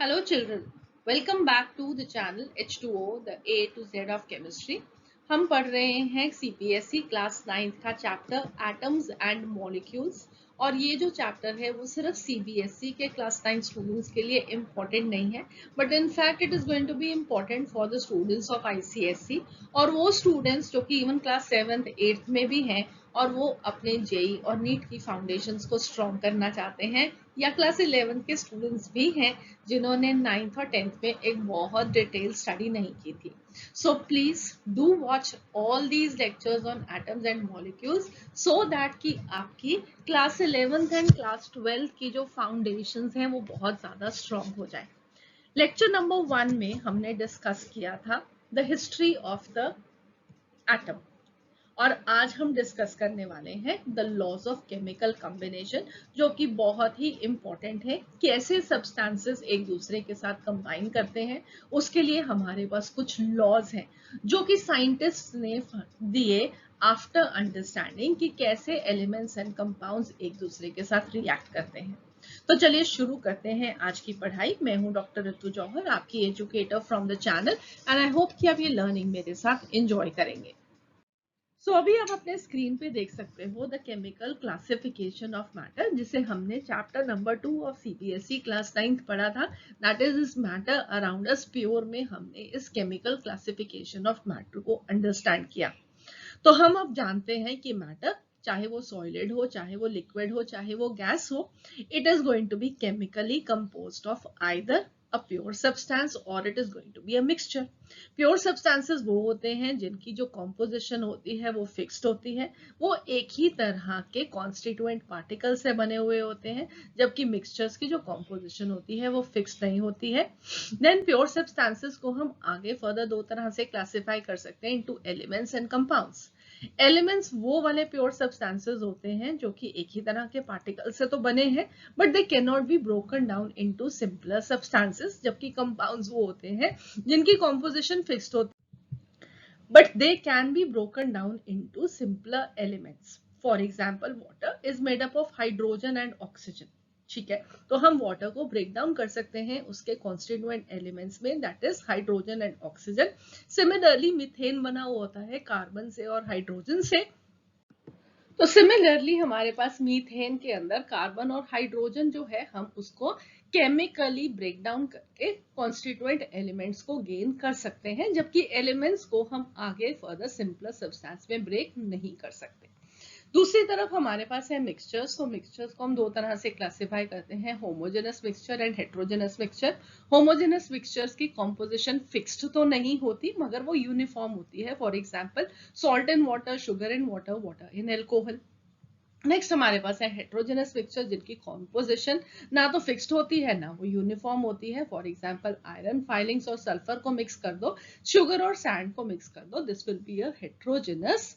Hello children, welcome back to the channel H2O, the A to Z of Chemistry. हम पढ़ रहे हैं CBSE class 9th का chapter atoms and molecules और ये जो चैप्टर है वो सिर्फ CBSE के क्लास 9 स्टूडेंट्स के लिए इम्पॉर्टेंट नहीं है but in fact it is going to be important for the students of ICSE और वो स्टूडेंट्स जो कि इवन क्लास 7th 8th में भी हैं और वो अपने जेई और नीट की फाउंडेशंस को स्ट्रॉन्ग करना चाहते हैं या क्लास 11 के स्टूडेंट्स भी हैं जिन्होंने 9th और 10th में एक बहुत डिटेल स्टडी नहीं की थी. So please do watch all these lectures on atoms and molecules so that कि आपकी class 11th and class 12th की जो फाउंडेशंस हैं वो बहुत ज़्यादा स्ट्रॉन्ग हो जाए. लेक्चर नंबर 1 में हमने डिस्कस किया था the history of the atom और आज हम डिस्कस करने वाले हैं the laws of chemical combination जो कि बहुत ही इंपॉर्टेंट है. कैसे सब्सटेंसेस एक दूसरे के साथ कंबाइन करते हैं उसके लिए हमारे पास कुछ लॉज हैं जो कि साइंटिस्ट ने दिए आफ्टर अंडरस्टैंडिंग कि कैसे एलिमेंट्स एंड कंपाउंड्स एक दूसरे के साथ रिएक्ट करते हैं. तो चलिए शुरू करते हैं आज की पढ़ाई. मैं हूं डॉक्टर ऋतु जौहर, आपकी educator from the channel and I hope कि आप ये लर्निंग मेरे साथ एंजॉय करेंगे. सो अभी आप अपने स्क्रीन पे देख सकते हो the chemical classification of matter जिसे हमने chapter number 2 of CBSE class 9th पढ़ा था. दैट इज इस मैटर अराउंड अस प्योर में हमने इस केमिकल क्लासिफिकेशन ऑफ मैटर को अंडरस्टैंड किया. तो हम अब जानते हैं कि मैटर चाहे वो सॉलिड हो, चाहे वो लिक्विड हो, चाहे वो गैस हो, it is going to be chemically composed of either a pure substance or it is going to be a mixture. Pure substances वो होते हैं जिनकी जो composition होती है वो fixed होती है, वो एक ही तरह के constituent particles से बने हुए होते हैं, जबकि mixtures की जो composition होती है वो fixed नहीं होती है. Then pure substances को हम आगे further दो तरह से classify कर सकते हैं into elements and compounds. Elements वो वाले प्योर सब्सटेंसेस होते हैं जो कि एक ही तरह के पार्टिकल से तो बने हैं but they can not be broken down into simpler substances, जबकि कंपाउंड्स वो होते हैं जिनकी कॉम्पोजिशन फिक्स्ड होती है but they can be broken down into simpler elements. For example water is made up of hydrogen and oxygen. ठीक है, तो हम वाटर को ब्रेक डाउन कर सकते हैं उसके कॉन्स्टिट्यूएंट एलिमेंट्स में, that is hydrogen and oxygen. Similarly methane बना हुआ होता है कार्बन से और हाइड्रोजन से. तो सिमिलरली हमारे पास मीथेन के अंदर कार्बन और हाइड्रोजन जो है हम उसको केमिकली ब्रेक डाउन करके कॉन्स्टिट्यूएंट एलिमेंट्स को गेन कर सकते हैं, जबकि एलिमेंट्स को हम आगे फर्दर सिंपलर सब्सटेंस में ब्रेक नहीं कर सकते. दूसरी तरफ हमारे पास है मिक्सचर्स. तो मिक्सचर्स को हम दो तरह से क्लासिफाई करते हैं, homogeneous mixture and heterogeneous mixture. Homogeneous mixtures की कॉम्पोजिशन फिक्स्ड तो नहीं होती मगर वो यूनिफॉर्म होती है. For example salt in water, sugar in water, water in alcohol. Next हमारे पास है हेट्रोजेनस मिक्सचर जिनकी कॉम्पोजिशन ना तो फिक्स्ड होती है ना वो यूनिफॉर्म होती है. फॉर एग्जांपल आयरन फाइलिंग्स और सल्फर को मिक्स कर दो, शुगर और सैंड को मिक्स कर दो, this will be a heterogeneous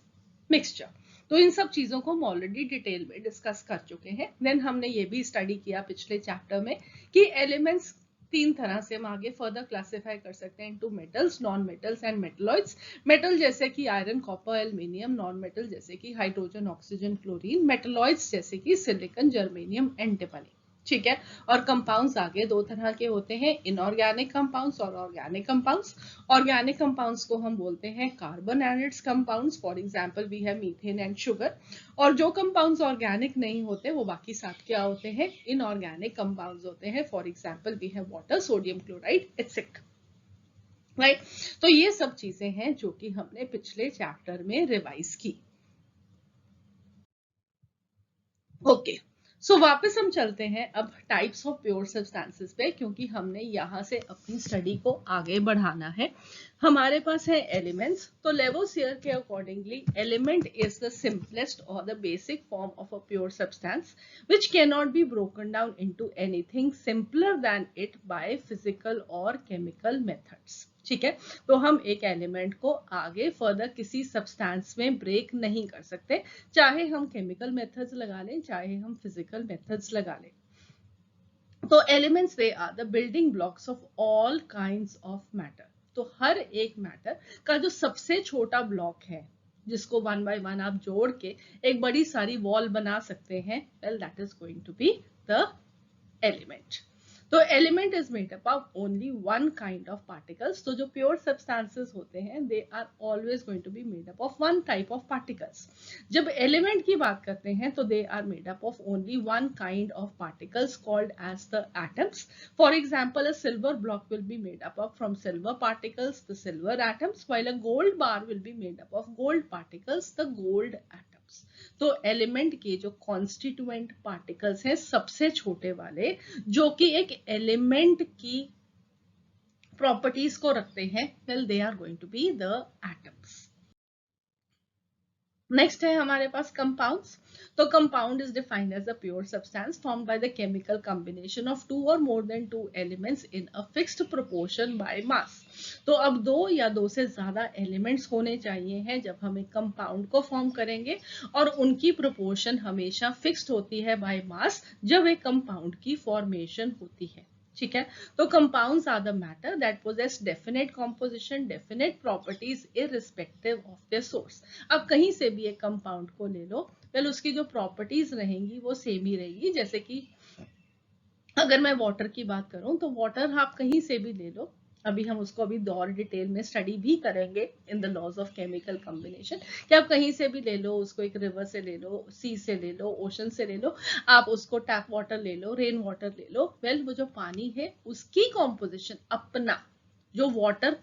mixture. तो इन सब चीजों को हम ऑलरेडी डिटेल में डिस्कस कर चुके हैं. देन हमने ये भी स्टडी किया पिछले चैप्टर में कि एलिमेंट्स तीन तरह से हम आगे फर्दर क्लासिफाई कर सकते हैं into metals, non metals and metalloids. Metal जैसे कि iron, copper, aluminium. Non metal जैसे कि हाइड्रोजन, ऑक्सीजन, क्लोरीन. मेटलॉइड्स जैसे कि सिलिकॉन, जर्मेनियम, एंटिमनी. ठीक है, और कंपाउंड्स आगे दो तरह के होते हैं, इनऑर्गेनिक कंपाउंड्स और ऑर्गेनिक कंपाउंड्स. ऑर्गेनिक कंपाउंड्स को हम बोलते हैं carbon and its compounds. For example we have methane and sugar. और जो कंपाउंड्स ऑर्गेनिक नहीं होते वो बाकी साथ क्या होते हैं, इनऑर्गेनिक कंपाउंड्स होते हैं. For example we have water, sodium chloride, etcetera. Right, तो ये सब चीजें हैं जो कि हमने पिछले चैप्टर में रिवाइज की. ओके, सो वापस हम चलते हैं अब टाइप्स ऑफ प्योर सब्सटेंसेस पे, क्योंकि हमने यहाँ से अपनी स्टडी को आगे बढ़ाना है. हमारे पास है एलिमेंट्स. तो लेवोसियर के accordingly element is the simplest और the basic form of a pure substance which cannot be broken down into anything simpler than it by physical or chemical methods. ठीक है, तो हम एक एलिमेंट को आगे फर्दर किसी सब्सटेंस में ब्रेक नहीं कर सकते, चाहे हम केमिकल मेथड्स लगा लें चाहे हम फिजिकल मेथड्स लगा लें. तो elements they are the building blocks of all kinds of matter. तो हर एक मैटर का जो सबसे छोटा ब्लॉक है जिसको वन बाय वन आप जोड़ के एक बड़ी सारी वॉल बना सकते हैं, well that is going to be the element. तो element is made up of only one kind of particles. तो जो प्योर सब्सटेंसेस होते हैं they are always going to be made up of one type of particles. जब element की बात करते हैं तो they are made up of only one kind of particles called as the atoms. For example, a silver block will be made up of from silver particles, the silver atoms, while a gold bar will be made up of gold particles, the gold atoms। तो element के जो constituent particles हैं सबसे छोटे वाले, जो कि एक एलिमेंट की प्रॉपर्टीज को रखते हैं, well they are going to be the atoms. Next है हमारे पास कंपाउंड्स। तो compound is defined as a pure substance formed by the chemical combination of two or more than two elements in a fixed proportion by mass. तो अब दो या दो से ज्यादा एलिमेंट्स होने चाहिए हैं जब हम एक कंपाउंड को फॉर्म करेंगे, और उनकी प्रोपोर्शन हमेशा फिक्स्ड होती है बाय मास जब एक कंपाउंड की फॉर्मेशन होती है। ठीक है, तो compounds are the matter that possess definite composition, definite properties irrespective of their source. अब कहीं से भी एक कंपाउंड को ले लो, वेल उसकी जो प्रॉपर्टीज रहेंगी वो सेम ही रहेगी। जैसे कि अगर मैं वाटर की बात करूं तो वाटर आप कहीं से भी ले लो, अभी हम उसको अभी और डिटेल में स्टडी भी करेंगे in the laws of chemical combination, कि आप कहीं से भी ले लो उसको, एक रिवर से ले लो, सी से ले लो, ओशन से ले लो, आप उसको टैप वाटर ले लो, रेन वाटर ले लो, वेल वो जो पानी है उसकी कॉम्पोजिशन अपना, जो वाटर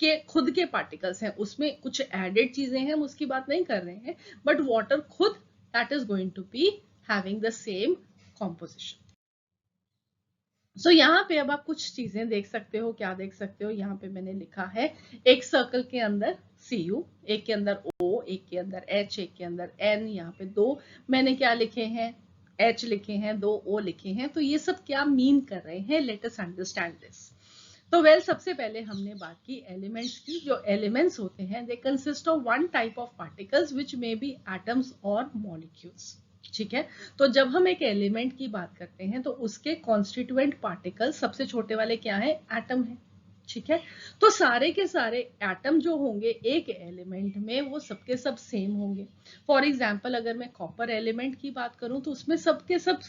के खुद के पार्टिकल्स हैं उसमें कुछ एडेड चीजें हैं, हम उसकी बात नहीं कर रहे हैं, बट वाटर खुद that is going to be having the same composition. So यहाँ पे अब आप कुछ चीजें देख सकते हो, क्या देख सकते हो, यहाँ पे मैंने लिखा है एक सर्कल के अंदर Cu, एक के अंदर O, एक के अंदर H, एक के अंदर N, यहाँ पे दो मैंने क्या लिखे हैं, H लिखे हैं, दो O लिखे हैं। तो ये सब क्या मीन कर रहे हैं, लेट अस अंडरस्टैंड दिस। तो वेल सबसे पहले हमने बात की एलिमेंट्स की। जो एलिमेंट्स होते हैं they consist of one type of particles which may be atoms और मॉलिक्यूल्स। ठीक है, तो जब हम एक एलिमेंट की बात करते हैं तो उसके कॉन्स्टिट्यूएंट पार्टिकल सबसे छोटे वाले क्या है, एटम है। ठीक है, तो सारे के सारे एटम जो होंगे एक एलिमेंट में वो सबके सब सेम होंगे। फॉर एग्जांपल अगर मैं कॉपर एलिमेंट की बात करूं तो उसमें सबके सब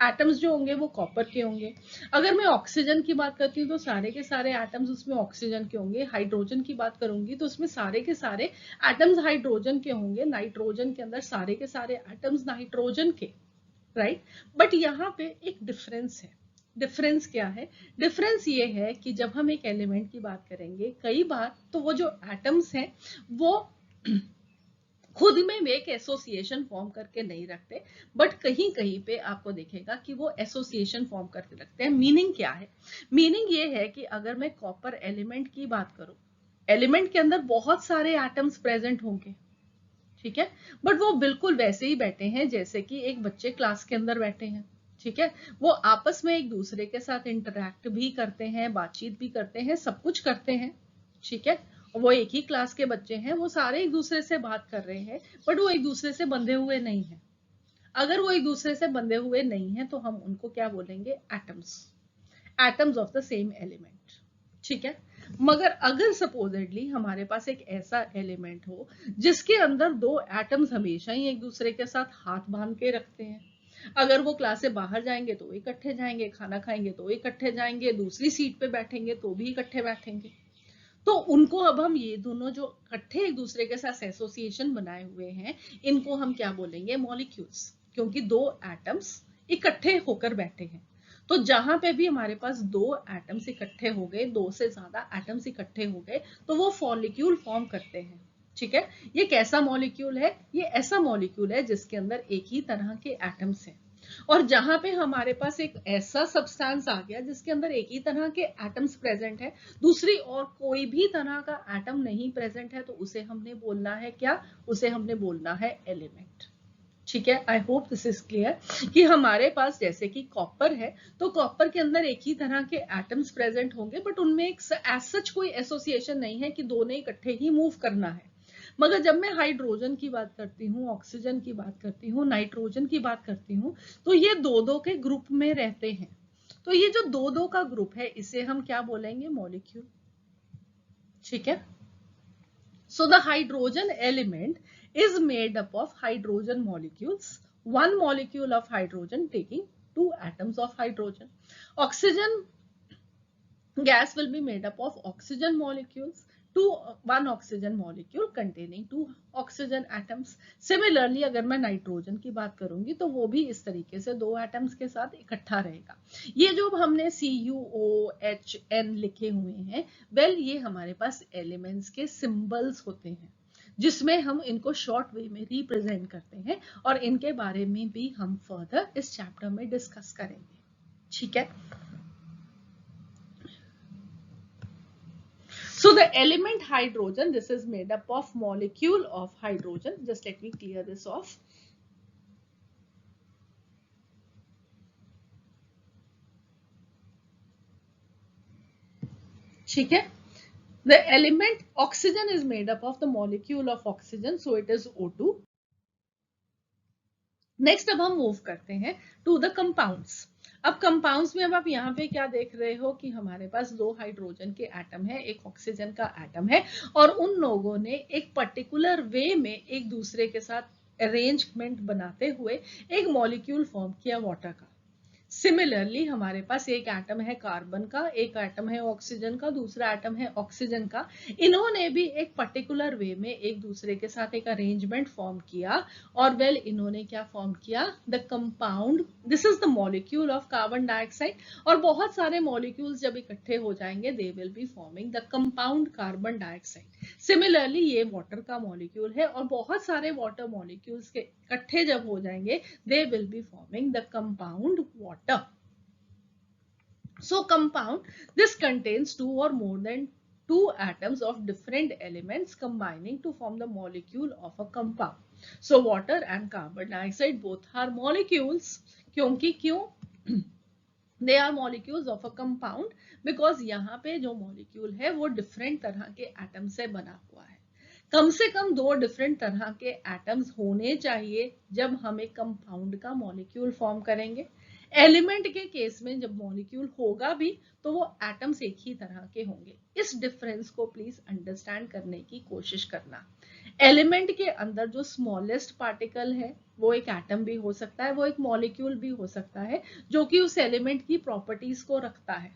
एटम्स जो होंगे वो कॉपर के होंगे। अगर मैं ऑक्सीजन की बात करती हूँ तो सारे के सारे एटम्स उसमें ऑक्सीजन के होंगे। हाइड्रोजन की बात करूंगी तो उसमें सारे के सारे एटम्स हाइड्रोजन के होंगे। नाइट्रोजन के अंदर सारे के सारे एटम्स नाइट्रोजन के, राइट। बट यहाँ पे एक डिफरेंस है। डिफरेंस क्या है, डिफरेंस ये है कि जब हम एक एलिमेंट की बात करेंगे कई बार तो वो जो एटम्स हैं वो खुद में वे एक एसोसिएशन फॉर्म करके नहीं रखते, बट कहीं कहीं पे आपको देखेगा कि वो एसोसिएशन फॉर्म करके रखते हैं। मीनिंग क्या है, मीनिंग ये है कि अगर मैं कॉपर एलिमेंट की बात करूं, एलिमेंट के अंदर बहुत सारे एटम्स प्रेजेंट होंगे, ठीक है, बट वो बिल्कुल वैसे ही बैठे हैं जैसे कि एक बच्चे क्लास के अंदर बैठे हैं। ठीक है, वो आपस में एक दूसरे के साथ इंटरैक्ट भी करते हैं, बातचीत भी करते हैं, सब कुछ करते हैं। ठीक है, वो एक ही क्लास के बच्चे हैं, वो सारे एक दूसरे से बात कर रहे हैं, बट वो एक दूसरे से बंधे हुए नहीं है। अगर वो एक दूसरे से बंधे हुए नहीं है तो हम उनको क्या बोलेंगे, atoms, atoms of the same element. ठीक है, मगर अगर सपोजेडली हमारे पास एक ऐसा एलिमेंट हो जिसके अंदर दो एटम्स हमेशा ही एक दूसरे के साथ हाथ बांध के रखते हैं, अगर वो क्लास से बाहर जाएंगे तो इकट्ठे जाएंगे, खाना खाएंगे तो इकट्ठे जाएंगे, दूसरी सीट पे बैठेंगे तो भी इकट्ठे बैठेंगे, तो उनको अब हम ये दोनों जो इकट्ठे एक दूसरे के साथ एसोसिएशन बनाए हुए हैं इनको हम क्या बोलेंगे, मॉलिक्यूल्स, क्योंकि दो एटम्स इकट्ठे होकर बैठे हैं। तो जहां पे भी हमारे पास दो एटम्स इकट्ठे हो गए, दो से ज्यादा एटम्स इकट्ठे हो गए, तो वो मॉलिक्यूल फॉर्म करते हैं। ठीक है, ये कैसा मॉलिक्यूल है, ये ऐसा मॉलिक्यूल है जिसके अंदर एक ही तरह के एटम्स हैं। और जहां पे हमारे पास एक ऐसा सब्सटेंस आ गया जिसके अंदर एक ही तरह के एटम्स प्रेजेंट है, दूसरी और कोई भी तरह का एटम नहीं प्रेजेंट है, तो उसे हमने बोलना है क्या, उसे हमने बोलना है एलिमेंट। ठीक है, I hope this is clear कि हमारे पास जैसे कि कॉपर है तो कॉपर के अंदर एक ही तरह के एटम्स प्रेजेंट होंगे, बट उनमें एक एज सच कोई एसोसिएशन नहीं है कि दोनों इकट्ठे ही मूव करना है। मगर जब मैं हाइड्रोजन की बात करती हूँ, ऑक्सीजन की बात करती हूँ, नाइट्रोजन की बात करती हूँ, तो ये दो दो के ग्रुप में रहते हैं। तो ये जो दो दो का ग्रुप है इसे हम क्या बोलेंगे, मॉलिक्यूल। ठीक है, so the hydrogen element is made up of hydrogen molecules, one molecule of hydrogen taking 2 atoms of hydrogen. Oxygen gas will be made up of oxygen molecules, one oxygen molecule containing 2 oxygen atoms. Similarly अगर मैं nitrogen की बात करूंगी तो वो भी इस तरीके से 2 एटम्स के साथ इकट्ठा रहेगा. ये जो हमने CuOHN लिखे हुए हैं, वेल ये हमारे पास एलिमेंट्स के सिंबल्स होते हैं जिसमें हम इनको शॉर्ट वे में रिप्रेजेंट करते हैं और इनके बारे में भी हम फर्दर इस चैप्टर में डिस्कस करेंगे. ठीक है. So the element hydrogen, this is made up of molecule of hydrogen. Just let me clear this off. ठीक है. The element oxygen is made up of the molecule of oxygen, so it is O2. Next अब हम move करते हैं to the compounds. अब compounds में अब आप यहाँ पे क्या देख रहे हो कि हमारे पास 2 हाइड्रोजन के एटम है, एक ऑक्सीजन का एटम है और उन लोगों ने एक पर्टिकुलर वे में एक दूसरे के साथ अरेंजमेंट बनाते हुए एक मॉलिक्यूल फॉर्म किया वाटर का. सिमिलरली हमारे पास एक एटम है कार्बन का, एक एटम है ऑक्सीजन का, दूसरा एटम है ऑक्सीजन का. इन्होंने भी एक पर्टिकुलर वे में एक दूसरे के साथ एक अरेंजमेंट फॉर्म किया और वेल इन्होंने क्या फॉर्म किया, the compound. This is the molecule of carbon dioxide. और बहुत सारे मॉलिक्यूल्स जब इकट्ठे हो जाएंगे they will be forming the compound carbon dioxide. Similarly ये वाटर का मॉलिक्यूल है और बहुत सारे वाटर मॉलिक्यूल्स के इकट्ठे जब हो जाएंगे they will be forming the compound water. So compound, this contains 2 or more than 2 atoms of different elements combining to form the molecule of a compound. So water and carbon dioxide both are molecules. क्योंकि क्यों? They are molecules of a compound because यहाँ पे जो molecule है वो different तरह के atom से बना हुआ है. कम से कम 2 डिफरेंट तरह के एटम्स होने चाहिए जब हम एक कंपाउंड का मॉलिक्यूल फॉर्म करेंगे. एलिमेंट के केस में जब मॉलिक्यूल होगा भी तो वो एटम्स एक ही तरह के होंगे. इस डिफरेंस को प्लीज अंडरस्टैंड करने की कोशिश करना. एलिमेंट के अंदर जो स्मॉलेस्ट पार्टिकल है वो एक एटम भी हो सकता है, वो एक मॉलिक्यूल भी हो सकता है जो कि उस एलिमेंट की प्रॉपर्टीज को रखता है.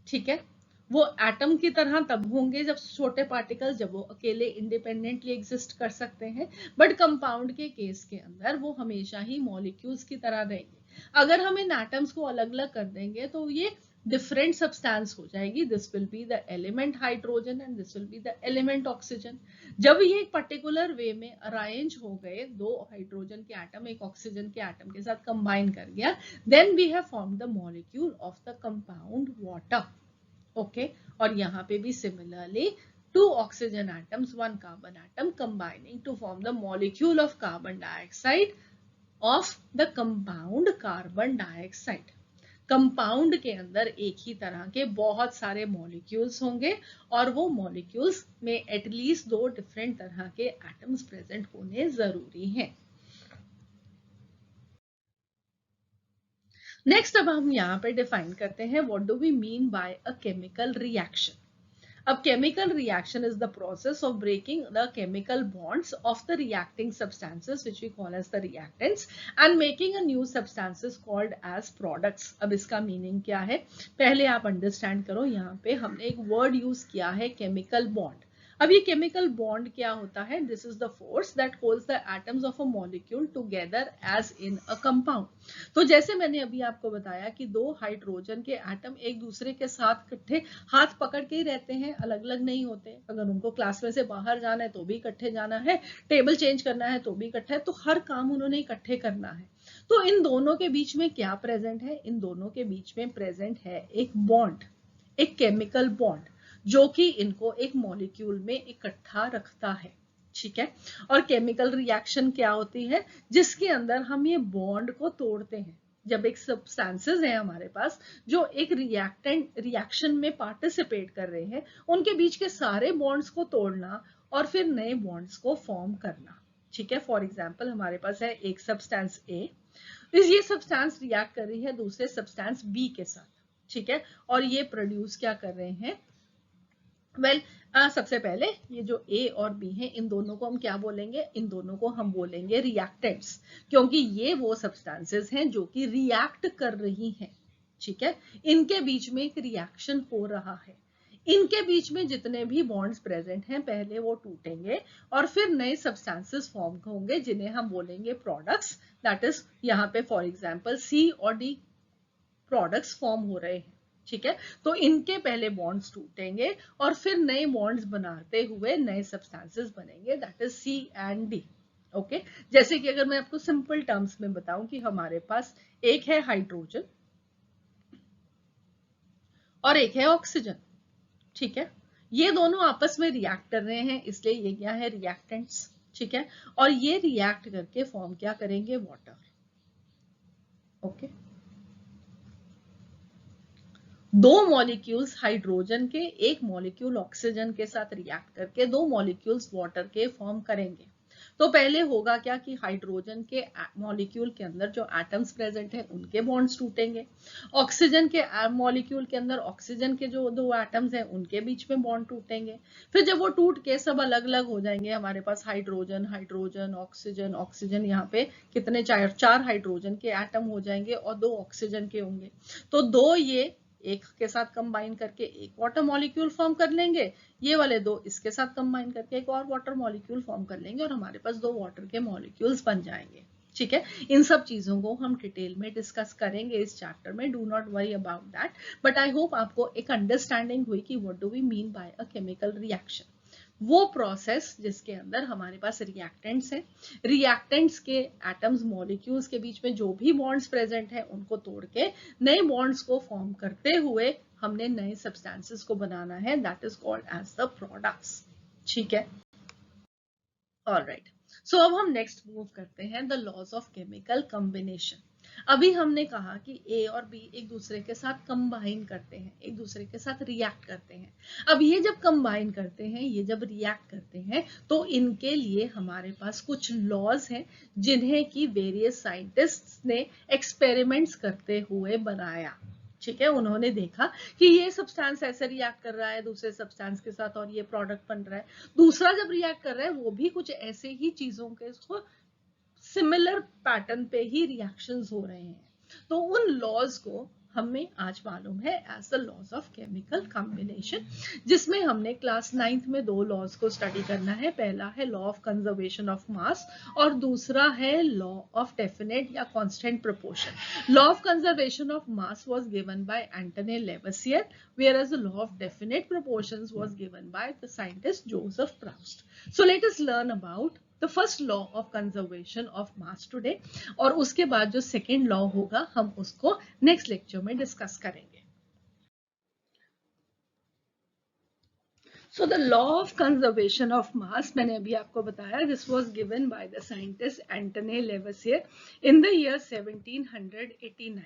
ठीक है. वो एटम की तरह तब होंगे जब छोटे पार्टिकल, जब वो अकेले इंडिपेंडेंटली एग्जिस्ट कर सकते हैं. बट कंपाउंड के केस के अंदर वो हमेशा ही मॉलिक्यूल्स की तरह रहेंगे. अगर हम इन एटम्स को अलग अलग कर देंगे तो ये डिफरेंट सब्सटेंस हो जाएगी. This will be the element hydrogen and this will be the element oxygen. जब ये एक पर्टिकुलर वे में अरेंज हो गए, 2 हाइड्रोजन के एटम एक ऑक्सीजन के एटम के साथ कंबाइन कर गया, then we have formed the molecule of the compound water. Okay. और यहाँ पे भी similarly 2 oxygen atoms, 1 carbon atom combining to form the molecule of carbon dioxide of the compound carbon dioxide. Compound के अंदर एक ही तरह के बहुत सारे मॉलिक्यूल्स होंगे और वो मॉलिक्यूल्स में एटलीस्ट 2 डिफरेंट तरह के एटम्स प्रेजेंट होने जरूरी हैं. नेक्स्ट अब हम यहाँ पे डिफाइन करते हैं what do we mean by a chemical reaction. अब chemical reaction is the process of breaking the chemical bonds of the reacting substances which we call as the reactants and making a new substances called as products. अब इसका meaning क्या है पहले आप understand करो. यहाँ पे हमने एक वर्ड यूज किया है केमिकल बॉन्ड. अब ये केमिकल बॉन्ड क्या होता है? This is the force that holds the atoms of a molecule together as in a compound. तो जैसे मैंने अभी आपको बताया कि 2 हाइड्रोजन के एटम एक दूसरे के साथ इकट्ठे हाथ पकड़ के ही रहते हैं, अलग अलग नहीं होते. अगर उनको क्लास में से बाहर जाना है तो भी इकट्ठे जाना है, टेबल चेंज करना है तो भी इकट्ठे है, तो हर काम उन्होंने इकट्ठे करना है. तो इन दोनों के बीच में क्या प्रेजेंट है? इन दोनों के बीच में प्रेजेंट है एक बॉन्ड, एक केमिकल बॉन्ड जो कि इनको एक मॉलिक्यूल में इकट्ठा रखता है. ठीक है. और केमिकल रिएक्शन क्या होती है? जिसके अंदर हम ये बॉन्ड को तोड़ते हैं. जब एक सब्सटेंसेस है हमारे पास जो एक रिएक्शन में पार्टिसिपेट कर रहे हैं, उनके बीच के सारे बॉन्ड्स को तोड़ना और फिर नए बॉन्ड्स को फॉर्म करना. ठीक है. फॉर एग्जाम्पल हमारे पास है एक सब्सटेंस ए, ये सब्सटेंस रिएक्ट कर रही है दूसरे सब्सटेंस बी के साथ. ठीक है. और ये प्रोड्यूस क्या कर रहे हैं? वेल सबसे पहले ये जो ए और बी है, इन दोनों को हम क्या बोलेंगे? इन दोनों को हम बोलेंगे रिएक्टेंट्स, क्योंकि ये वो सब्सटेंसेस हैं जो कि रिएक्ट कर रही हैं। ठीक है, इनके बीच में एक रिएक्शन हो रहा है। इनके बीच में जितने भी बॉन्ड्स प्रेजेंट हैं पहले वो टूटेंगे और फिर नए सब्सटेंसेस फॉर्म होंगे जिन्हें हम बोलेंगे प्रोडक्ट्स। दैट इज यहाँ पे फॉर एग्जांपल सी और डी प्रोडक्ट्स फॉर्म हो रहे हैं। ठीक है, तो इनके पहले बॉन्ड्स टूटेंगे और फिर नए बॉन्ड्स बनाते हुए नए सब्सटेंसेस बनेंगे, that is C and D. Okay, जैसे कि अगर मैं आपको सिंपल टर्म्स में बताऊं कि हमारे पास एक है हाइड्रोजन और एक है ऑक्सीजन। ठीक है, ये दोनों आपस में रिएक्ट कर रहे हैं, इसलिए ये क्या है? रिएक्टेंट्स। ठीक है, और ये रिएक्ट करके फॉर्म क्या करेंगे? वाटर। ओके, दो मॉलिक्यूल्स हाइड्रोजन के, एक मॉलिक्यूल ऑक्सीजन के साथ रिएक्ट करके दो मॉलिक्यूल्स वाटर के फॉर्म करेंगे। तो पहले होगा क्या कि हाइड्रोजन के मॉलिक्यूल के अंदर जो एटम्स प्रेजेंट है उनके बॉन्ड्स टूटेंगे। ऑक्सीजन के मॉलिक्यूल के अंदर ऑक्सीजन के जो दो एटम्स हैं उनके बीच में बॉन्ड टूटेंगे। फिर जब वो टूट के सब अलग अलग हो जाएंगे, हमारे पास हाइड्रोजन हाइड्रोजन ऑक्सीजन ऑक्सीजन, यहाँ पे कितने चार हाइड्रोजन के एटम हो जाएंगे और दो ऑक्सीजन के होंगे। तो दो ये एक के साथ कंबाइन करके एक वाटर मॉलिक्यूल फॉर्म कर लेंगे, ये वाले दो इसके साथ कंबाइन करके एक और वाटर मॉलिक्यूल फॉर्म कर लेंगे और हमारे पास दो वाटर के मॉलिक्यूल्स बन जाएंगे। ठीक है, इन सब चीजों को हम डिटेल में डिस्कस करेंगे इस चैप्टर में, do not worry about that. But I hope आपको एक अंडरस्टैंडिंग हुई कि what do we mean by a chemical reaction. वो प्रोसेस जिसके अंदर हमारे पास रिएक्टेंट्स हैं, रिएक्टेंट्स के एटम्स मॉलिक्यूल्स के बीच में जो भी बॉन्ड्स प्रेजेंट हैं उनको तोड़ के नए बॉन्ड्स को फॉर्म करते हुए हमने नए सब्सटेंसेस को बनाना है, that is called as the products. ठीक है, ऑलराइट। सो अब हम नेक्स्ट मूव करते हैं the laws of chemical combination. अभी हमने कहा कि ए और बी एक दूसरे के साथ कंबाइन करते हैं, एक दूसरे के साथ रिएक्ट करते हैं। अब ये जब कंबाइन करते हैं, ये जब रिएक्ट करते हैं, तो इनके लिए हमारे पास कुछ लॉज हैं जिन्हें कि वेरियस साइंटिस्ट्स ने एक्सपेरिमेंट्स करते हुए बनाया। ठीक है, उन्होंने देखा कि ये सब्सटेंस ऐसे रिएक्ट कर रहा है दूसरे सब्सटेंस के साथ और ये प्रोडक्ट बन रहा है, दूसरा जब रिएक्ट कर रहा है वो भी कुछ ऐसे ही चीजों के सिमिलर पैटर्न पे ही रिएक्शंस हो रहे हैं। तो उन लॉज को हमें आज मालूम है as the laws of chemical combination, जिसमें हमने क्लास 9th में दो लॉज को स्टडी करना है। पहला है law of conservation of mass और दूसरा है लॉ ऑफ डेफिनेट या constant proportion. Law of conservation of mass was given by Antoine Lavoisier, whereas the law of definite proportions was given by the scientist Joseph Proust. So let us learn about the first law of conservation of mass today, और उसके बाद जो second law होगा हम उसको next lecture में discuss करेंगे। So the law of conservation of mass, मैंने अभी आपको बताया, this was given by the scientist Antoine Lavoisier in the year 1789।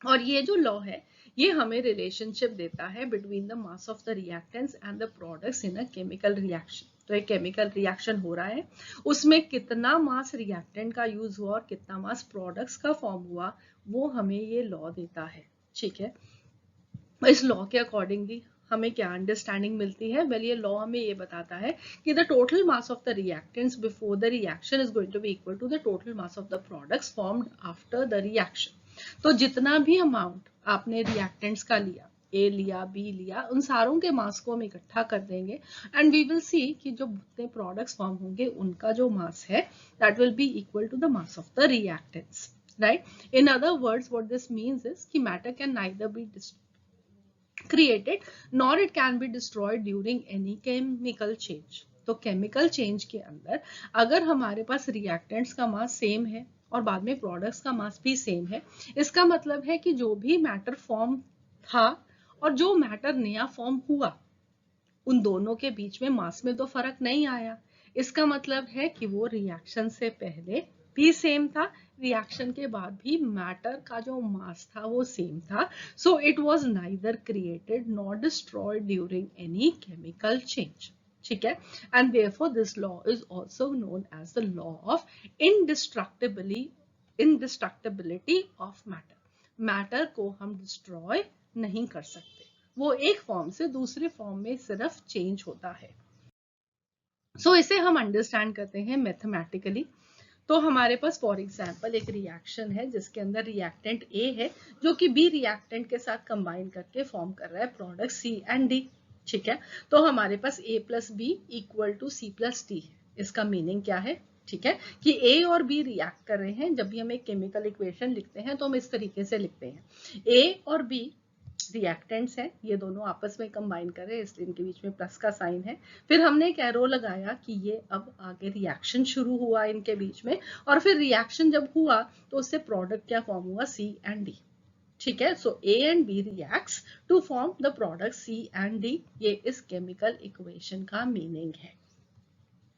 और ये जो लॉ है ये हमें रिलेशनशिप देता है between the mass of the reactants and the products in a chemical reaction. तो एक केमिकल रिएक्शन हो रहा है, उसमें कितना मास रिएक्टेंट का यूज हुआ और कितना मास प्रोडक्ट्स का फॉर्म हुआ, वो हमें ये लॉ देता है। ठीक है, इस लॉ के अकॉर्डिंगली हमें क्या अंडरस्टैंडिंग मिलती है? वेल, ये लॉ हमें ये बताता है कि the total mass of the reactants before the reaction is going to be equal to the total mass of the products formed after the reaction. तो जितना भी अमाउंट आपने रिएक्टेंट्स का लिया, ए लिया बी लिया, उन सारों के मास को हम इकट्ठा कर देंगे एंड वी विल सी कि जो जितने प्रोडक्ट्स फॉर्म होंगे उनका जो मास है that will be equal to the mass of the reactants. Right, in other words what this means is कि matter can neither be created nor it can be destroyed during any chemical change। तो chemical change के अंदर अगर हमारे पास reactants का mass same है और बाद में प्रोडक्ट्स का मास भी सेम है, इसका मतलब है कि जो भी मैटर फॉर्म था और जो मैटर नया फॉर्म हुआ, उन दोनों के बीच में मास में तो फर्क नहीं आया। इसका मतलब है कि वो रिएक्शन से पहले भी सेम था, रिएक्शन के बाद भी मैटर का जो मास था वो सेम था। So it was neither created nor destroyed during any chemical change. ठीक है, and therefore this law is also known as the law of indestructibility of matter. Matter को हम डिस्ट्रॉय नहीं कर सकते, वो एक फॉर्म से दूसरे फॉर्म में सिर्फ चेंज होता है। सो इसे हम अंडरस्टैंड करते हैं मैथमेटिकली। तो हमारे पास फॉर एग्जाम्पल एक रिएक्शन है जिसके अंदर रिएक्टेंट ए है जो कि बी रिएक्टेंट के साथ कंबाइन करके फॉर्म कर रहा है प्रोडक्ट सी एंड डी। ठीक है, तो हमारे पास A plus B equal to C plus D है। इसका मीनिंग क्या है? ठीक है, कि ए और बी रिएक्ट कर रहे हैं। जब भी हम एक केमिकल इक्वेशन लिखते हैं तो हम इस तरीके से लिखते हैं, ए और बी रिएक्टेंट्स हैं, ये दोनों आपस में कंबाइन कर रहे हैं इसलिए इनके बीच में प्लस का साइन है। फिर हमने एक एरो लगाया कि ये अब आगे रिएक्शन शुरू हुआ इनके बीच में, और फिर रिएक्शन जब हुआ तो उससे प्रोडक्ट क्या फॉर्म हुआ? C and D. ठीक है, so A and B reacts to form the product C and D. ये इस केमिकल इक्वेशन का मीनिंग है।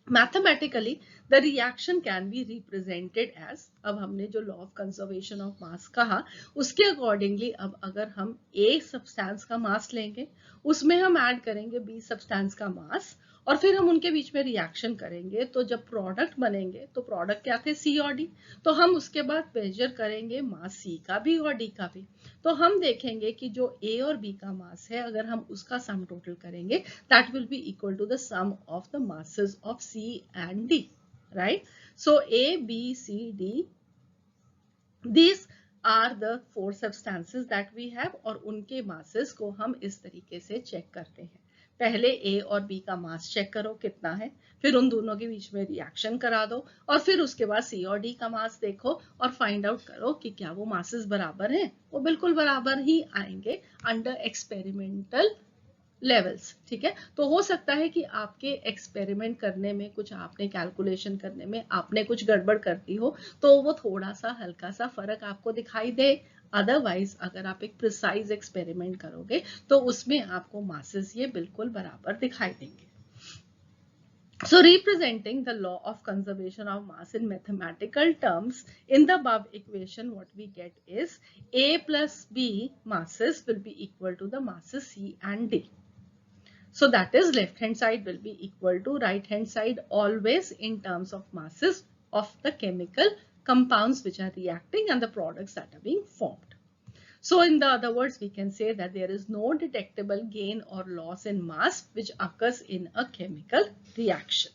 Mathematically the reaction can be represented as, अब हमने जो law of conservation of mass कहा उसके अकॉर्डिंगली अब अगर हम ए सब्सटेंस का मास लेंगे, उसमें हम ऐड करेंगे बी सब्सटेंस का मास, और फिर हम उनके बीच में रिएक्शन करेंगे, तो जब प्रोडक्ट बनेंगे तो प्रोडक्ट क्या थे? सी और डी। तो हम उसके बाद मेजर करेंगे मास सी का भी और डी का भी। तो हम देखेंगे कि जो ए और बी का मास है अगर हम उसका सम टोटल करेंगे that will be equal to the sum of the masses of C and D, right? So A, B, C, D, these are the four substances that we have, और उनके masses को हम इस तरीके से check करते हैं। पहले A और B का मास चेक करो कितना है, फिर उन दोनों के बीच में रिएक्शन करा दो, और फिर उसके बाद C और D का मास देखो और फाइंड आउट करो कि क्या वो मासेस बराबर हैं। वो बिल्कुल बराबर ही आएंगे अंडर एक्सपेरिमेंटल लेवल्स। ठीक है, तो हो सकता है कि आपके एक्सपेरिमेंट करने में कुछ आपने कैलकुलेशन करने में आपने कुछ गड़बड़ कर दी हो, तो वो थोड़ा सा हल्का सा फर्क आपको दिखाई दे। अदरवाइज अगर आप एक प्रिसाइज एक्सपेरिमेंट करोगे तो उसमें आपको मासेस ये बिल्कुल बराबर दिखाई देंगे। So representing the law of conservation of mass in mathematical terms, in the above equation what we get is A plus B masses will be equal to the masses C and D. So that is left hand side will be equal to right hand side always in terms of masses of the chemical compounds which are reacting and the products that are being formed. So in the other words, we can say that there is no detectable gain or loss in mass which occurs in a chemical reaction.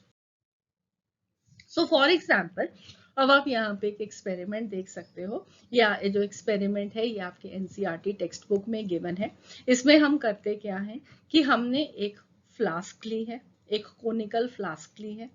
So for example, अब आप यहाँ पे एक experiment देख सकते हो, या जो एक्सपेरिमेंट है ये आपके एनसीईआरटी टेक्स्ट बुक में गिवन है। इसमें हम करते क्या है कि हमने एक फ्लास्क ली है, एक कोनिकल फ्लास्क ली है,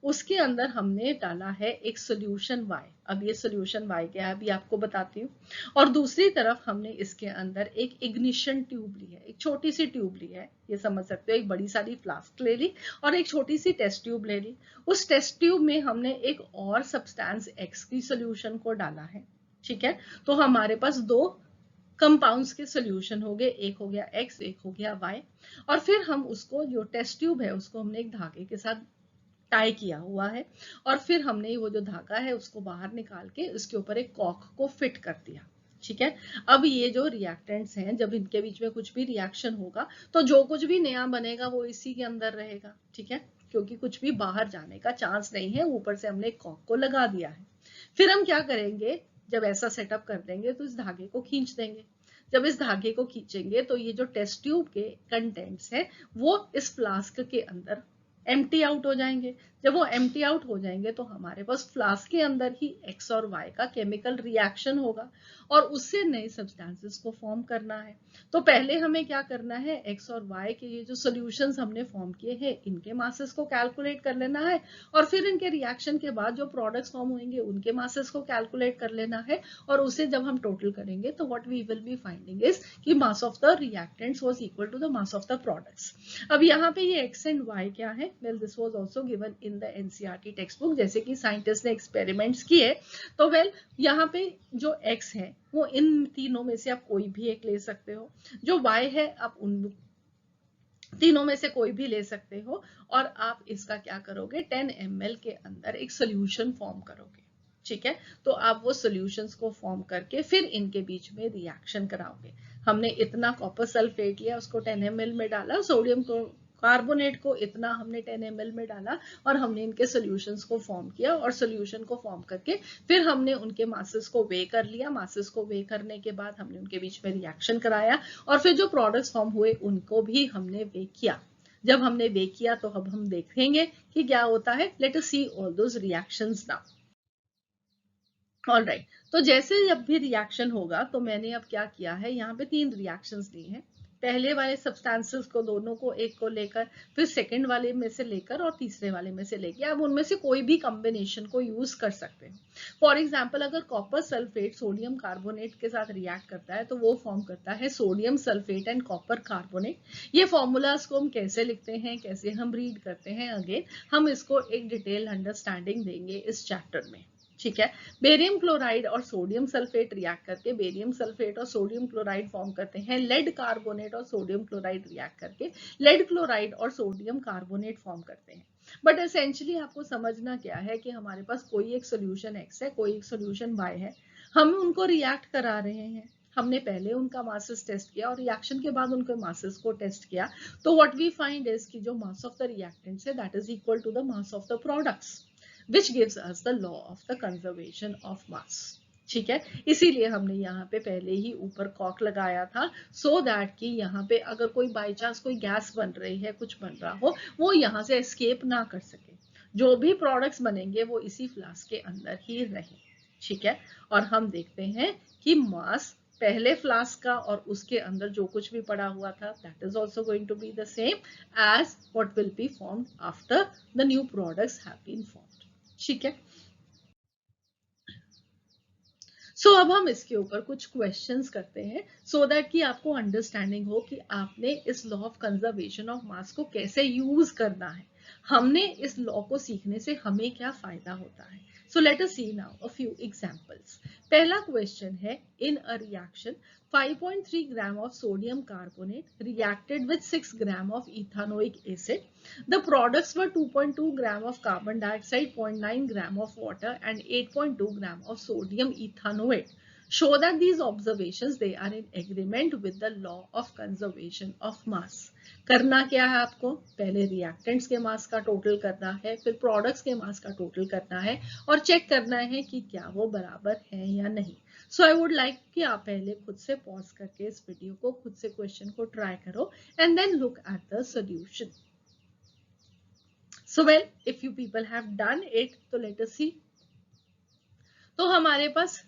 उसके अंदर हमने डाला है एक सोल्यूशन Y। अब ये सोल्यूशन Y क्या है अभी आपको बताती हूँ। और दूसरी तरफ हमने इसके अंदर एक इग्निशन ट्यूब ली है, एक छोटी सी ट्यूब ली है, ये समझ सकते हो। एक बड़ी सारी फ्लास्क ले ली और एक छोटी सी टेस्ट ट्यूब ले ली। उस टेस्ट ट्यूब में हमने एक और सब्सटेंस X की सोल्यूशन को डाला है। ठीक है, तो हमारे पास दो कंपाउंड्स के सोल्यूशन हो गए, एक हो गया X, एक हो गया Y। और फिर हम उसको जो टेस्ट ट्यूब है उसको हमने एक धागे के साथ टाई किया हुआ है, और फिर हमने वो जो धागा है उसको बाहर निकाल के उसके ऊपर एक कॉक को फिट कर दिया। ठीक है, अब ये जो रिएक्टेंट्स हैं जब इनके बीच में कुछ भी रिएक्शन होगा तो जो कुछ भी नया बनेगा वो इसी के अंदर रहेगा। ठीक है, क्योंकि कुछ भी बाहर जाने का चांस नहीं है, ऊपर से हमने कॉक को लगा दिया है। फिर हम क्या करेंगे, जब ऐसा सेटअप कर देंगे तो इस धागे को खींच देंगे। जब इस धागे को खींचेंगे तो ये जो टेस्ट ट्यूब के कंटेंट्स है वो इस फ्लास्क के अंदर एम्प्टी आउट हो जाएंगे। जब वो एम्प्टी आउट हो जाएंगे तो हमारे पास फ्लास्क के अंदर ही X और Y का केमिकल रिएक्शन होगा और उससे नए सब्सटेंसेस को फॉर्म करना है। तो पहले हमें क्या करना है, X और Y के ये जो सॉल्यूशंस हमने फॉर्म किए हैं इनके मासेस को कैलकुलेट कर लेना है, और फिर इनके रिएक्शन के बाद जो प्रोडक्ट्स फॉर्म होंगे उनके मासेस को कैलकुलेट कर लेना है, और उसे जब हम टोटल करेंगे तो what we will be finding is कि mass of the reactants was equal to the mass of the products. अब यहाँ पे ये X एंड Y क्या है, well this was also given in the NCERT text book, जैसे कि साइंटिस्ट ने एक्सपेरिमेंट्स किए। तो वेल यहाँ पे जो X है वो इन तीनों में से आप कोई भी एक ले सकते हो, जो Y है आप उन तीनों में से कोई भी ले सकते हो, और आप इसका क्या करोगे, 10 ml के अंदर एक सोल्यूशन फॉर्म करोगे। ठीक है, तो आप वो सॉल्यूशंस को फॉर्म करके फिर इनके बीच में रिएक्शन कराओगे। हमने इतना कॉपर सल्फेट लिया, उसको 10 ml में डाला, सोडियम कार्बोनेट को इतना हमने 10 ml में डाला और हमने इनके सॉल्यूशंस को फॉर्म किया और सॉल्यूशन को फॉर्म करके फिर हमने उनके मासेस को वे कर लिया। मासेस को वे करने के बाद हमने उनके बीच में रिएक्शन कराया और फिर जो प्रोडक्ट्स फॉर्म हुए उनको भी हमने वे किया। जब हमने वे किया तो अब हम देखेंगे कि क्या होता है। Let us see all those reactions now. Alright, तो जैसे जब भी रिएक्शन होगा तो मैंने अब क्या किया है, यहाँ पे 3 रिएक्शंस ली हैं। पहले वाले सब्सटेंसेस को दोनों को एक को लेकर, फिर सेकंड वाले में से लेकर और तीसरे वाले में से लेकर आप उनमें से कोई भी कॉम्बिनेशन को यूज कर सकते हैं। फॉर एग्जांपल अगर कॉपर सल्फेट सोडियम कार्बोनेट के साथ रिएक्ट करता है तो वो फॉर्म करता है sodium sulphate and copper carbonate. ये फॉर्मूलाज को हम कैसे लिखते हैं, कैसे हम रीड करते हैं, अगेन हम इसको एक डिटेल अंडरस्टैंडिंग देंगे इस चैप्टर में। ठीक है, बेरियम क्लोराइड और सोडियम सल्फेट रिएक्ट करके बेरियम सल्फेट और सोडियम क्लोराइड फॉर्म करते हैं। लेड कार्बोनेट और सोडियम क्लोराइड रिएक्ट करके लेड क्लोराइड और सोडियम कार्बोनेट फॉर्म करते हैं। बट एसेंशियली आपको समझना क्या है कि हमारे पास कोई एक सोल्यूशन X है, कोई एक सोल्यूशन Y है, हम उनको रिएक्ट करा रहे हैं। हमने पहले उनका मासेस टेस्ट किया और रिएक्शन के बाद उनके मासेस को टेस्ट किया, तो व्हाट वी फाइंड इज कि जो मास ऑफ द रिएक्टेंट्स है that is equal to the mass of the products, which gives us the law of the conservation of mass। ठीक है, इसीलिए हमने यहाँ पे पहले ही ऊपर कॉक लगाया था सो दैट कि यहाँ पे अगर कोई बाई चांस कोई गैस बन रही है, कुछ बन रहा हो, वो यहाँ से एस्केप ना कर सके। जो भी प्रोडक्ट्स बनेंगे वो इसी फ्लास्क के अंदर ही रहे। ठीक है, और हम देखते हैं कि मास पहले फ्लास्क का और उसके अंदर जो कुछ भी पड़ा हुआ था that is also going to be the same as what will be formed after the new products have been formed. ठीक है, सो अब हम इसके ऊपर कुछ क्वेश्चंस करते हैं सो दैट कि आपको अंडरस्टैंडिंग हो कि आपने इस लॉ ऑफ कंजर्वेशन ऑफ मास को कैसे यूज करना है। हमने इस लॉ को सीखने से हमें क्या फायदा होता है। So let us see now a few examples. पहला क्वेश्चन है, in a reaction 5.3 gram of sodium carbonate reacted with 6 gram of ethanoic acid. The products were 2.2 gram of carbon dioxide, 0.9 gram of water and 8.2 gram of sodium ethanoate. Show that these observations they are in agreement with the law of conservation of mass. करना क्या है आपको, पहले reactants के मास का total करना है, फिर प्रोडक्ट्स के मास का टोटल करना है और चेक करना है कि क्या वो बराबर है या नहीं। सो आई वुड लाइक कि आप पहले खुद से पॉज करके इस वीडियो को, खुद से क्वेश्चन को ट्राई करो and then look at the solution. So well, if you people have done it, तो let us see। तो हमारे पास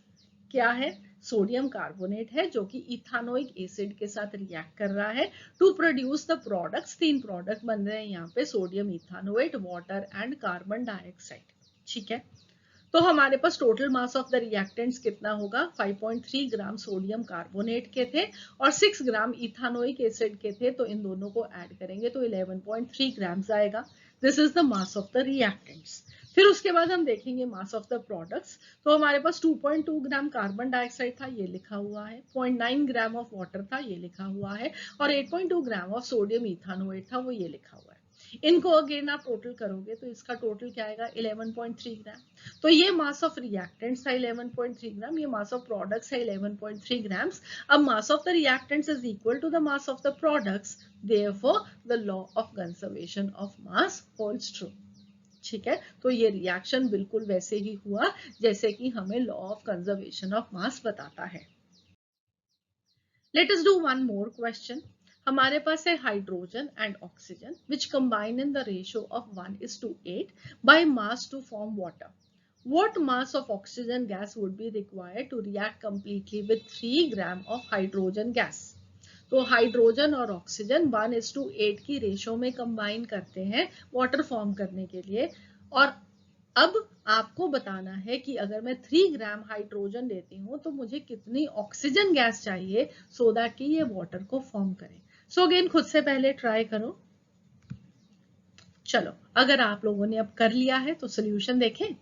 क्या है, सोडियम कार्बोनेट है जो कि इथानोइक एसिड के साथ रिएक्ट कर रहा है to produce the products. 3 product बन रहे हैं यहाँ पे, sodium ethanoate, water and carbon dioxide. ठीक है, तो हमारे पास total mass of the reactants कितना होगा, 5.3 ग्राम सोडियम कार्बोनेट के थे और 6 ग्राम इथानोइक एसिड के थे, तो इन दोनों को ऐड करेंगे तो 11.3 ग्राम्स आएगा। This is the mass of the reactants. फिर उसके बाद हम देखेंगे मास ऑफ द प्रोडक्ट्स। तो हमारे पास 2.2 ग्राम कार्बन डाइऑक्साइड था, ये लिखा हुआ है, 0.9 ग्राम ऑफ वाटर था, ये लिखा हुआ है, और 8.2 ग्राम ऑफ सोडियम इथानोएट था, वो ये लिखा हुआ है। इनको अगेन आप टोटल करोगे तो इसका टोटल क्या आएगा, 11.3 ग्राम। तो ये मास ऑफ रिएक्टेंट्स था 11.3 ग्राम, ये मास ऑफ प्रोडक्ट्स है 11.3 ग्राम्स। अब mass of the reactants is equal to the mass of the products, therefore the law of conservation of mass holds true. ठीक है, तो ये रिएक्शन बिल्कुल वैसे ही हुआ जैसे कि हमें law of conservation of mass बताता है। Let us do one more question. हमारे पास है hydrogen and oxygen which combine in the ratio of 1:8 by mass to form water. What mass of oxygen gas would be required to react completely with 3 gram of hydrogen gas? तो hydrogen और oxygen 1:8 की ratio में combine करते हैं water form करने के लिए, और अब आपको बताना है कि अगर मैं 3 ग्राम हाइड्रोजन लेती हूँ तो मुझे कितनी ऑक्सीजन गैस चाहिए सो दैट कि ये वाटर को फॉर्म करे। सो अगेन खुद से पहले ट्राई करो। चलो, अगर आप लोगों ने अब कर लिया है तो सोल्यूशन देखें।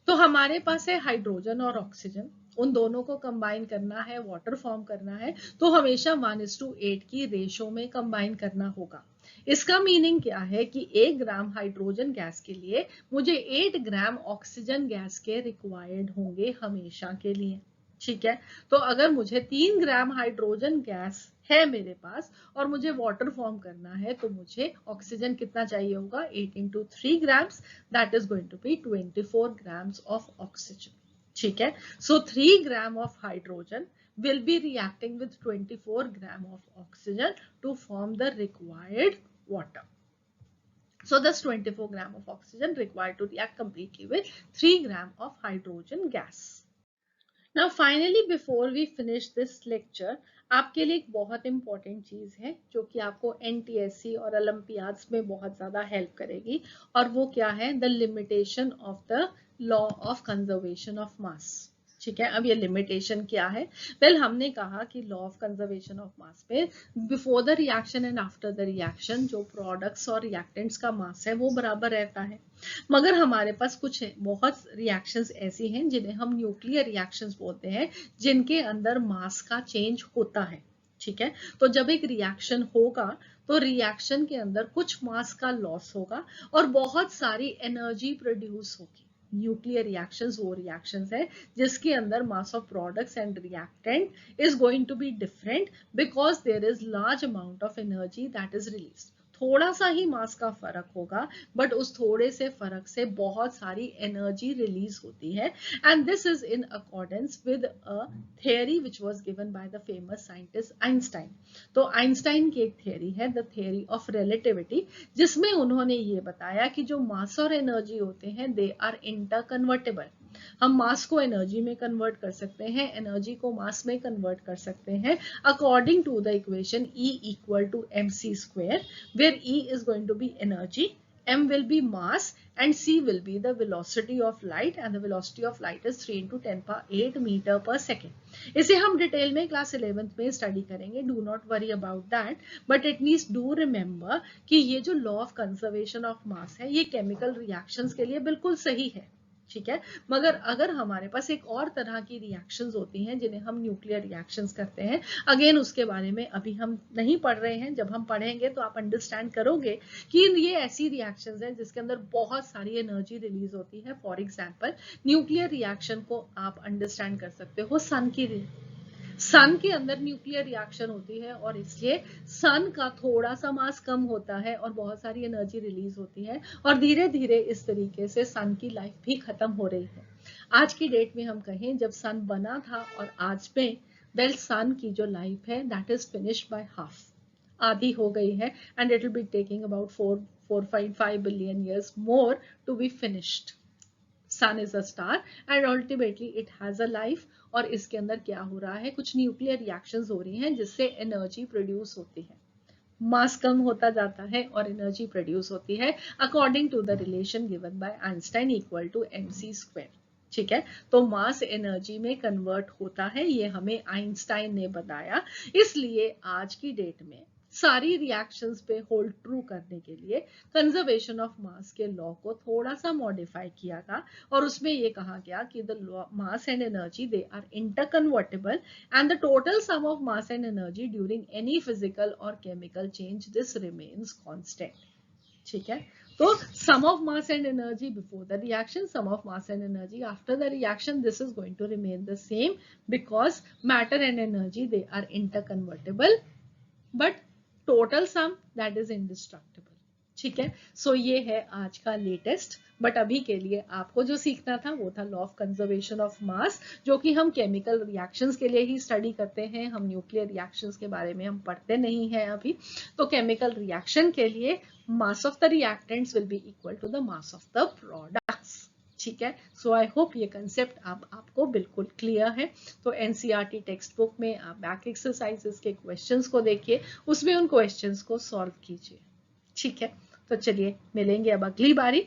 तो हमारे पास है हाइड्रोजन और ऑक्सीजन, उन दोनों को कंबाइन करना है, वाटर फॉर्म करना है, तो हमेशा 1:8 की रेशो में कंबाइन करना होगा। इसका मीनिंग क्या है कि 1 ग्राम हाइड्रोजन गैस के लिए मुझे 8 ग्राम ऑक्सीजन गैस के रिक्वायर्ड होंगे हमेशा के लिए। ठीक है, तो अगर मुझे 3 ग्राम हाइड्रोजन गैस है मेरे पास और मुझे वाटर फॉर्म करना है, तो मुझे ऑक्सीजन कितना चाहिए होगा, 8 into 3 grams, that is going to be 24 grams of oxygen. ठीक है, सो 3 gram of hydrogen will be reacting with 24 gram of oxygen to form the required water. So this 24 gram of oxygen required to react completely with 3 gram of hydrogen gas. Now finally before we finish this lecture, आपके लिए एक बहुत important चीज है जो कि आपको NTSC और ओलंपियाड्स में बहुत ज्यादा हेल्प करेगी, और वो क्या है, the limitation of the law of conservation of मास. ठीक है, अब ये लिमिटेशन क्या है, वेल हमने कहा कि law of conservation of mass पे before the reaction and after the reaction जो प्रोडक्ट्स और रिएक्टेंट्स का मास है वो बराबर रहता है. मगर हमारे पास कुछ बहुत रिएक्शंस ऐसी हैं जिन्हें हम न्यूक्लियर रिएक्शंस बोलते हैं, जिनके अंदर मास का चेंज होता है. ठीक है, तो जब एक रिएक्शन होगा तो रिएक्शन के अंदर कुछ मास का लॉस होगा और बहुत सारी एनर्जी प्रोड्यूस होगी. न्यूक्लियर रिएक्शंस वो रिएक्शंस है जिसके अंदर mass of products and reactant is going to be different because there is large amount of energy that is released. थोड़ा सा ही मास का फर्क होगा बट उस थोड़े से फर्क से बहुत सारी एनर्जी रिलीज होती है. And this is in accordance with a theory which was given by the famous scientist Einstein. तो आइंस्टाइन की एक थियरी है, द थियरी ऑफ रिलेटिविटी, जिसमें उन्होंने ये बताया कि जो मास और एनर्जी होते हैं दे आर इंटर कन्वर्टेबल. हम मास को एनर्जी में कन्वर्ट कर सकते हैं, एनर्जी को मास में कन्वर्ट कर सकते हैं according to the equation E equal to mc square, where E is going to be energy, m will be mass and c will be the velocity of light, and the velocity of light is 3 into 10 power 8 meter per second. इसे हम detail में class 11th में study करेंगे, do not worry about that, but at least do remember कि ये जो law of conservation of मास है ये केमिकल रिएक्शंस के लिए बिल्कुल सही है. ठीक है, मगर अगर हमारे पास एक और तरह की रिएक्शंस होती हैं जिन्हें हम न्यूक्लियर रिएक्शंस करते हैं, अगेन उसके बारे में अभी हम नहीं पढ़ रहे हैं, जब हम पढ़ेंगे तो आप अंडरस्टैंड करोगे कि ये ऐसी रिएक्शंस हैं जिसके अंदर बहुत सारी एनर्जी रिलीज होती है. फॉर एग्जांपल न्यूक्लियर रिएक्शन को आप अंडरस्टैंड कर सकते हो सन के अंदर न्यूक्लियर रिएक्शन होती है और इसलिए सन का थोड़ा सा मास कम होता है और बहुत सारी एनर्जी रिलीज होती है और धीरे धीरे इस तरीके से सन की लाइफ भी खत्म हो रही है. आज की डेट में हम कहें जब सन बना था और आज में, वेल सन की जो लाइफ है that is finished by half, आधी हो गई है, and it will be taking about 4.5 billion years more to be finished. Sun is a star and ultimately it has a life. और इसके अंदर क्या हो रहा है, कुछ न्यूक्लियर रिएक्शंस हो रही हैं जिससे एनर्जी प्रोड्यूस होती है, मास कम होता जाता है और एनर्जी प्रोड्यूस होती है according to the relation given by Einstein equal to mc square. ठीक है, तो मास एनर्जी में कन्वर्ट होता है, ये हमें आइंस्टाइन ने बताया. इसलिए आज की डेट में सारी रिएक्शंस पे होल्ड ट्रू करने के लिए कंजर्वेशन ऑफ मास के लॉ को थोड़ा सा मॉडिफाई किया था और उसमें ये कहा गया कि the mass and energy they are interconvertible and the total sum of mass and energy during any physical और chemical change this remains constant. ठीक है, तो sum of mass and energy before the reaction, sum of mass and energy after the reaction, this is going to remain the same because matter and energy they are interconvertible, but total sum that is indestructible. ठीक है, सो ये है आज का latest, but अभी के लिए आपको जो सीखना था वो था लॉ ऑफ कंजर्वेशन ऑफ मास, जो कि हम केमिकल रिएक्शंस के लिए ही स्टडी करते हैं, हम न्यूक्लियर रिएक्शंस के बारे में हम पढ़ते नहीं हैं अभी. तो केमिकल रिएक्शन के लिए mass of the reactants will be equal to the mass of the products. ठीक है, सो आई होप ये कंसेप्ट आपको बिल्कुल क्लियर है. तो एनसीईआरटी टेक्स्ट बुक में आप बैक एक्सरसाइजेस के क्वेश्चंस को देखिए, उसमें उन क्वेश्चंस को सॉल्व कीजिए. ठीक है, तो चलिए मिलेंगे अब अगली बारी.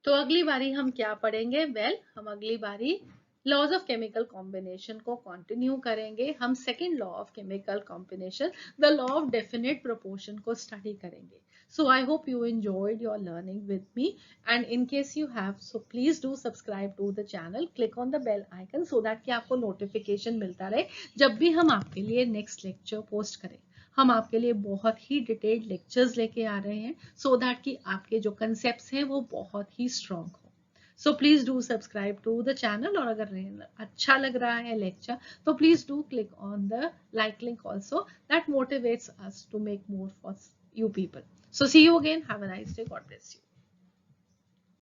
तो अगली बारी हम क्या पढ़ेंगे, वेल हम अगली बारी लॉज ऑफ केमिकल कॉम्बिनेशन को कंटिन्यू करेंगे. हम second law of chemical combination, the law of definite proportion को स्टडी करेंगे. So I hope you enjoyed your learning with me, and in case you have, so please do subscribe to the channel, click on the bell icon so that कि आपको notification मिलता रहे जब भी हम आपके लिए next lecture post करें. हम आपके लिए बहुत ही डिटेल्ड लेक्चर्स लेके आ रहे हैं so that कि आपके जो concepts हैं वो बहुत ही strong हो. So please do subscribe to the channel, और अगर अच्छा लग रहा है lecture तो please do click on the like link also. That motivates us to make more for you people. So see you again. Have a nice day. God bless you.